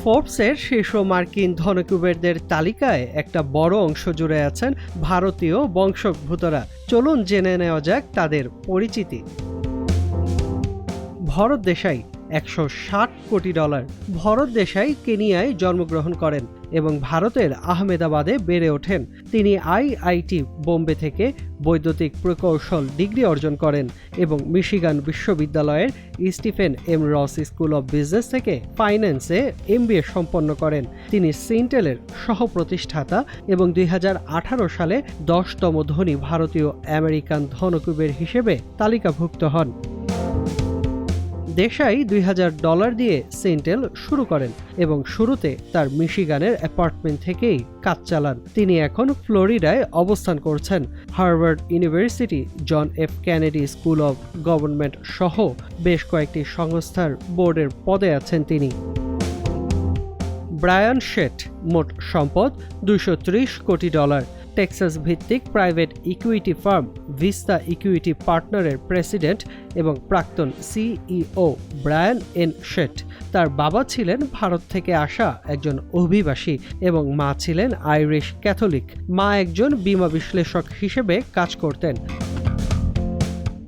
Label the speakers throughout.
Speaker 1: ফোর্বসের শীর্ষ মার্কিন ধনকুবেরদের তালিকায় একটা বড় অংশ জুড়ে আছেন ভারতীয় বংশোদ্ভূতরা। চলুন জেনে নেওয়া যাক তাদের পরিচিতি। ভরত দেশাই, $160 কোটি। ভরত দেশাই কেনিয়ায় জন্মগ্রহণ করেন এবং ভারতের আহমেদাবাদে বেড়ে ওঠেন। তিনি আইআইটি বোম্বে থেকে বৈদ্যুতিক প্রকৌশল ডিগ্রি অর্জন করেন এবং মিশিগান বিশ্ববিদ্যালয়ের স্টিফেন এম রস স্কুল অব বিজনেস থেকে ফাইন্যান্সে MBA সম্পন্ন করেন। তিনি সিন্টেলের সহ-প্রতিষ্ঠাতা এবং 2018 সালে 10তম ধনী ভারতীয় আমেরিকান ধনকুবের হিসেবে তালিকাভুক্ত হন। দেশাই $2000 দিয়ে সিন্টেল শুরু করেন এবং শুরুতে তার মিশিগানের অ্যাপার্টমেন্ট থেকেই কাজ চালান। তিনি এখন ফ্লোরিডায় অবস্থান করছেন। Harvard University, John F Kennedy School of Government সহ বেশ কয়েকটি সংস্থার বোর্ডের পদে আছেন তিনি। ব্রায়ান শেট, মোট সম্পদ $230 কোটি। টেক্সাস ভিত্তিক private equity farm vista equity পার্টনারের প্রেসিডেন্ট এবং প্রাক্তন CEO ব্রায়ান এন শেট। তার বাবা ছিলেন ভারত থেকে আসা একজন অভিবাসী এবং মা ছিলেন আইরিশ ক্যাথলিক। মা একজন বীমা বিশ্লেষক হিসেবে কাজ করতেন।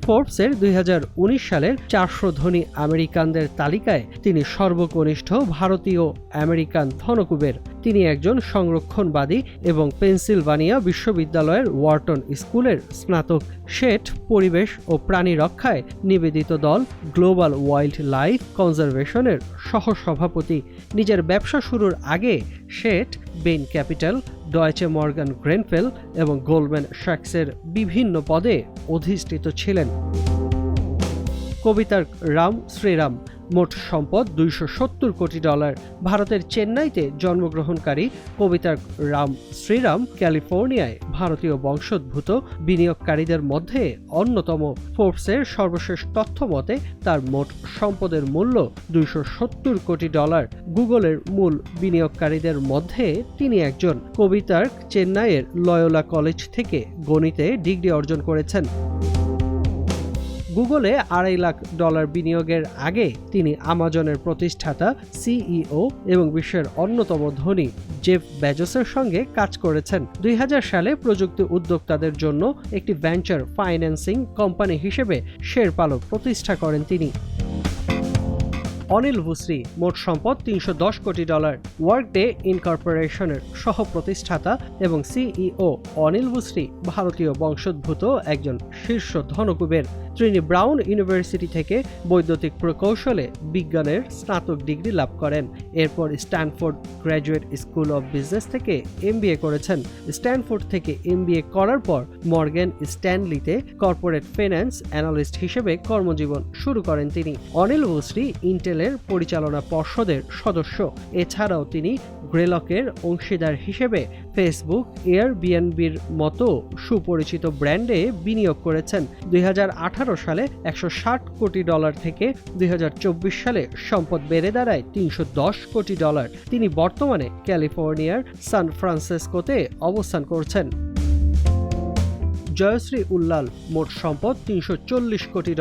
Speaker 1: ফোর্বসের 2019 সালের 400 ধনী আমেরিকানদের তালিকায় তিনি সর্বকনিষ্ঠ ভারতীয় আমেরিকান ধনকুবের। তিনি একজন সংরক্ষণবাদী এবং পেনসিলভানিয়া বিশ্ববিদ্যালয়ের ওয়ার্টন স্কুলের স্নাতক। শেট পরিবেশ ও প্রাণী রক্ষায় নিবেদিত দল গ্লোবাল ওয়াইল্ড লাইফ কনজারভেশনের সহ-সভাপতি। নিজের ব্যবসা শুরুর আগে শেট বেইন ক্যাপিটাল, ডয়েচে মর্গান গ্রেনফেল এবং গোল্ডম্যান স্যাক্সের বিভিন্ন পদে অধিষ্ঠিত ছিলেন। কবিতার্ক রাম শ্রীরাম, মোট সম্পদ $270 কোটি। ভারতের চেন্নাইতে জন্মগ্রহণকারী কবিতার্ক রাম শ্রীরাম ক্যালিফোর্নিয়ায় ভারতীয় বংশোদ্ভূত বিনিয়োগকারীদের মধ্যে অন্যতম। ফোর্বসের সর্বশেষ তথ্য মতে তার মোট সম্পদের মূল্য $270 কোটি। গুগলের মূল বিনিয়োগকারীদের মধ্যে তিনি একজন। কবিতার্ক চেন্নাইয়ের লয়োলা কলেজ থেকে গণিতে ডিগ্রি অর্জন করেছেন। গুগলে $2.5 লাখ বিনিয়োগের আগে তিনি আমাজনের প্রতিষ্ঠাতা, CEO এবং বিশ্বের অন্যতম ধনী জেফ বেজোসের সঙ্গে কাজ করেছেন। 2000 সালে প্রযুক্তি উদ্যোক্তাদের জন্য একটি ভেঞ্চার ফাইন্যান্সিং কোম্পানি হিসেবে শেরপালক প্রতিষ্ঠা করেন তিনি। অনিল ভুসরি, মোট সম্পদ $310 কোটি। ওয়ার্কডে ইনকর্পোরেশনের সহ-প্রতিষ্ঠাতা এবং CEO অনিল ভুসরি ভারতীয় বংশোদ্ভূত একজন শীর্ষ ধনকুবের। তিনি ব্রাউন ইউনিভার্সিটি থেকে বৈদ্যুতিক প্রকৌশলে বিজ্ঞানের স্নাতক ডিগ্রি লাভ করেন। এরপর Stanford graduate school of business থেকে MBA করেছেন। স্ট্যানফোর্ড থেকে MBA করার পর মর্গ্যান স্ট্যানলিতে কর্পোরেট ফাইন্যান্স অ্যানালিস্ট হিসেবে কর্মজীবন শুরু করেন তিনি। অনিল ভুসরি ইন্টেলের পরিচালনা পর্ষদের সদস্য। এছাড়াও তিনি গ্রেলকের অংশীদার হিসেবে ফেসবুক, এয়ারবিএনবির মতো সুপরিচিত ব্র্যান্ডে বিনিয়োগ করেছেন। 2018 সালে $160 কোটি থেকে 2024 সালে সম্পদ বেড়ে দাঁড়ায় $310 কোটি। তিনি বর্তমানে ক্যালিফোর্নিয়ার সান ফ্রান্সিসকোতে অবস্থান করছেন। জয়শ্রী উল্লাল, মোট সম্পদ $340 কোটি।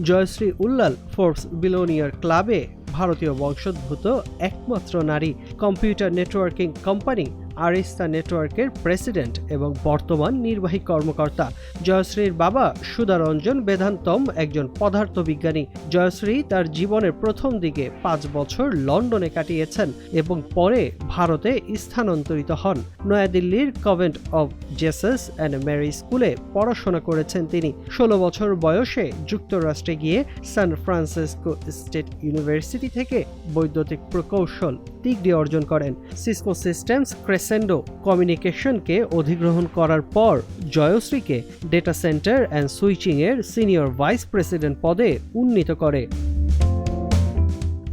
Speaker 1: জয়শ্রী উল্লাল ফোর্বস বিলিয়নিয়ার ক্লাবে ভারতীয় বংশোদ্ভূত একমাত্র নারী। কম্পিউটার নেটওয়ার্কিং কোম্পানি আরিস্তা নেটওয়ার্কের প্রেসিডেন্ট এবং বর্তমান নির্বাহী কর্মকর্তা। জয়শ্রীর বাবা সুধারঞ্জন বেদান্তম একজন পদার্থবিজ্ঞানী। জয়শ্রী তার জীবনের প্রথম দিকে 5 বছর লন্ডনে কাটিয়েছেন এবং পরে ভারতে স্থানান্তরিত হন। নয়াদিল্লির convent of Jesus and Mary স্কুলে পড়াশোনা করেছেন তিনি। 16 বছর বয়সে যুক্তরাষ্ট্রে গিয়ে সান ফ্রান্সিসকো স্টেট ইউনিভার্সিটি থেকে বৈদ্যুতিক প্রকৌশল ডিগ্রি অর্জন করেন। সিসকো সিস্টেমস ক্রেসেন্ডো কমিউনিকেশনকে অধিগ্রহণ করার পর জয়শ্রীকে ডেটা সেন্টার অ্যান্ড সুইচিংয়ের সিনিয়র ভাইস প্রেসিডেন্ট পদে উন্নীত করে।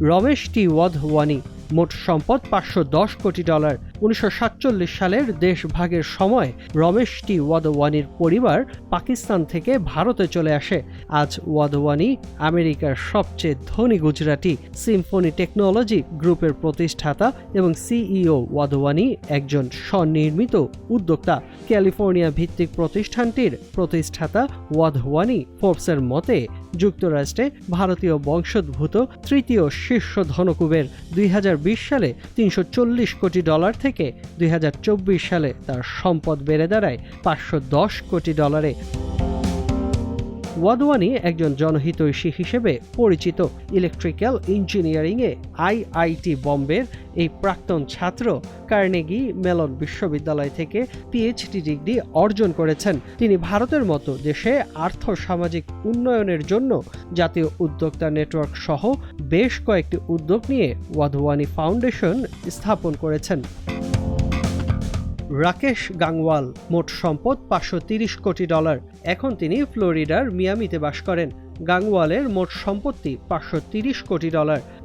Speaker 1: রমেশ টি ওয়াধওয়ানি, মোট সম্পদ $510 কোটি। 1947 সালের দেশভাগের সময় রমেশ টি ওয়াধওয়ানির পরিবার পাকিস্তান থেকে ভারতে চলে আসে। আজ ওয়াধওয়ানি আমেরিকার সবচেয়ে ধনী গুজরাটি। সিম্ফনি টেকনোলজি গ্রুপের প্রতিষ্ঠাতা এবং CEO ওয়াধওয়ানি একজন স্বনির্মিত উদ্যোক্তা। ক্যালিফোর্নিয়া ভিত্তিক প্রতিষ্ঠানটির প্রতিষ্ঠাতা ওয়াধওয়ানি ফোর্বসের মতে যুক্তরাষ্ট্রে ভারতীয় বংশোদ্ভূত তৃতীয় শীর্ষ ধনকুবের। 2020 সালে $340 কোটি থেকে 2024 সালে তার সম্পদ বেড়ে দাঁড়ায় $510 কোটি। ওয়াধওয়ানি একজন জনহিতৈষী হিসেবে পরিচিত। ইলেকট্রিক্যাল ইঞ্জিনিয়ারিংয়ে আইআইটি বোম্বের এই প্রাক্তন ছাত্র কার্নেগি মেলন বিশ্ববিদ্যালয় থেকে পিএইচডি ডিগ্রি অর্জন করেছেন। তিনি ভারতের মতো দেশে আর্থ-সামাজিক উন্নয়নের জন্য জাতীয় উদ্যোক্তা নেটওয়ার্ক সহ বেশ কয়েকটি উদ্যোগ নিয়ে ওয়াধওয়ানি ফাউন্ডেশন স্থাপন করেছেন। রাকেশ গাংওয়াল, মোট সম্পদ $530 কোটি। এখন তিনি ফ্লোরিডার মিয়ামিতে বাস করেন। গাংওয়ালের মোট সম্পত্তি $530 কোটি।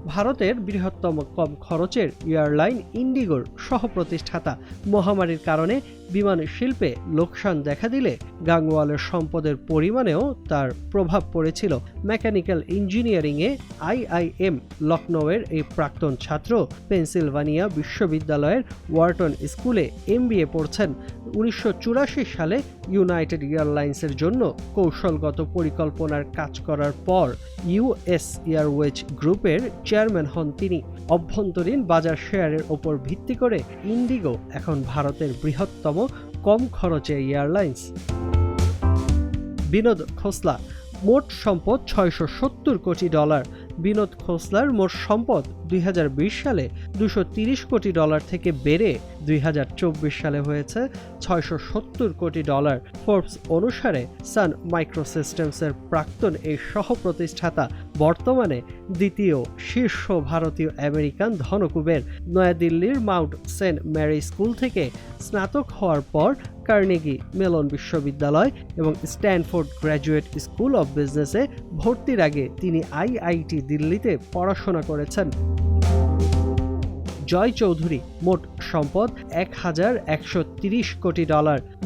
Speaker 1: ভারতের বৃহত্তম কম খরচের এয়ারলাইন ইন্ডিগোর সহ-প্রতিষ্ঠাতা। মহামারীর কারণে বিমান শিল্পে লোকসান দেখা দিলে গাংওয়ালের সম্পদের পরিমাণেও তার প্রভাব পড়েছিল। মেকানিক্যাল ইঞ্জিনিয়ারিংয়ে আইআইএম লখনৌয়ের এই প্রাক্তন ছাত্র পেনসিলভানিয়া বিশ্ববিদ্যালয়ের ওয়ার্টন স্কুলে MBA পড়ছেন। 1984 সালে ইউনাইটেড এয়ারলাইন্সের জন্য কৌশলগত পরিকল্পনার কাজ করার পর US এয়ারওয়েজ গ্রুপের চেয়ারম্যান হন তিনি। অভ্যন্তরীণ বাজার শেয়ারের ওপর ভিত্তি করে ইন্ডিগো এখন ভারতের বৃহত্তম কম খরচে এয়ারলাইন্স। বিনোদ খোসলা, মোট সম্পদ $670 কোটি। বিনোদ খোসলার মোট সম্পদ 2020 সালে $230 কোটি থেকে বেড়ে 2024 সালে হয়েছে $670 কোটি। ফোর্বস অনুসারে সান মাইক্রোসিস্টেমসের প্রাক্তন এই সহ-প্রতিষ্ঠাতা বর্তমানে দ্বিতীয় শীর্ষ ভারতীয় আমেরিকান ধনকুবের। নয়াদিল্লির মাউন্ট সেন্ট মেরি স্কুল থেকে স্নাতক হওয়ার পর কার্নেগি মেলন বিশ্ববিদ্যালয় এবং স্ট্যানফোর্ড গ্র্যাজুয়েট স্কুল অব বিজনেসে ভর্তির আগে তিনি আইআইটি দিল্লিতে পড়াশোনা করেছেন। জয় চৌধুরী, মোট সম্পদ $1130 কোটি।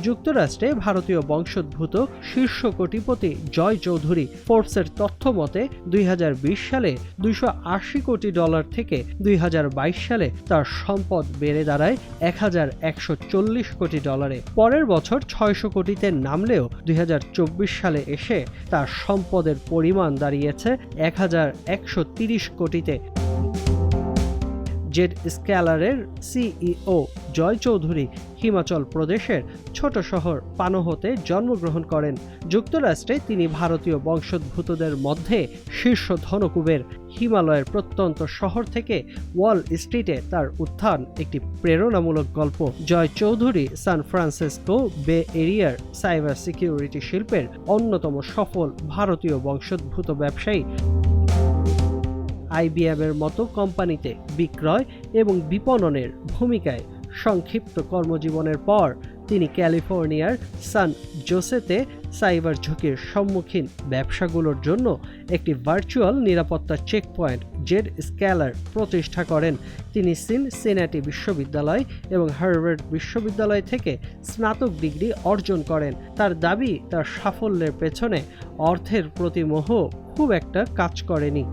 Speaker 1: যুক্তরাষ্ট্রে ভারতীয় বংশোদ্ভূত শীর্ষ কোটিপতি জয় চৌধুরী ফোর্বসের তথ্য মতে 2020 সালে $280 কোটি থেকে 2022 সালে তার সম্পদ বেড়ে দাঁড়ায় $1140 কোটি। পরের বছর 600 কোটিতে নামলেও 2024 সালে এসে তার সম্পদের পরিমাণ দাঁড়িয়েছে $1130 কোটিতে। জেড স্ক্যালারের সিইও জয় চৌধুরী হিমাচল প্রদেশের ছোট শহর পানোহতে জন্মগ্রহণ করেন। যুক্তরাষ্ট্রে তিনি ভারতীয় বংশোদ্ভূতদের মধ্যে শীর্ষ ধনকুবের। হিমালয়ের প্রত্যন্ত শহর থেকে ওয়াল স্ট্রিটে তার উত্থান একটি প্রেরণামূলক গল্প। জয় চৌধুরী সান ফ্রান্সিসকো বে এরিয়ার সাইবার সিকিউরিটি শিল্পের অন্যতম সফল ভারতীয় বংশোদ্ভূত ব্যবসায়ী। IBM-এর মতো কোম্পানিতে বিক্রয় এবং বিপণনের ভূমিকায় সংক্ষিপ্ত কর্মজীবনের পর তিনি ক্যালিফোর্নিয়ার সান জোসেতে সাইবার ঝুঁকির সম্মুখীন ব্যবসাগুলোর জন্য একটি ভার্চুয়াল নিরাপত্তা চেকপয়েন্ট জেড স্ক্যালার প্রতিষ্ঠা করেন। তিনি সিনসিনাটি বিশ্ববিদ্যালয় এবং হার্ভার্ড বিশ্ববিদ্যালয় থেকে স্নাতক ডিগ্রি অর্জন করেন। তার দাবি, তার সাফল্যের পেছনে অর্থের প্রতি মোহ খুব একটা কাজ করেনি।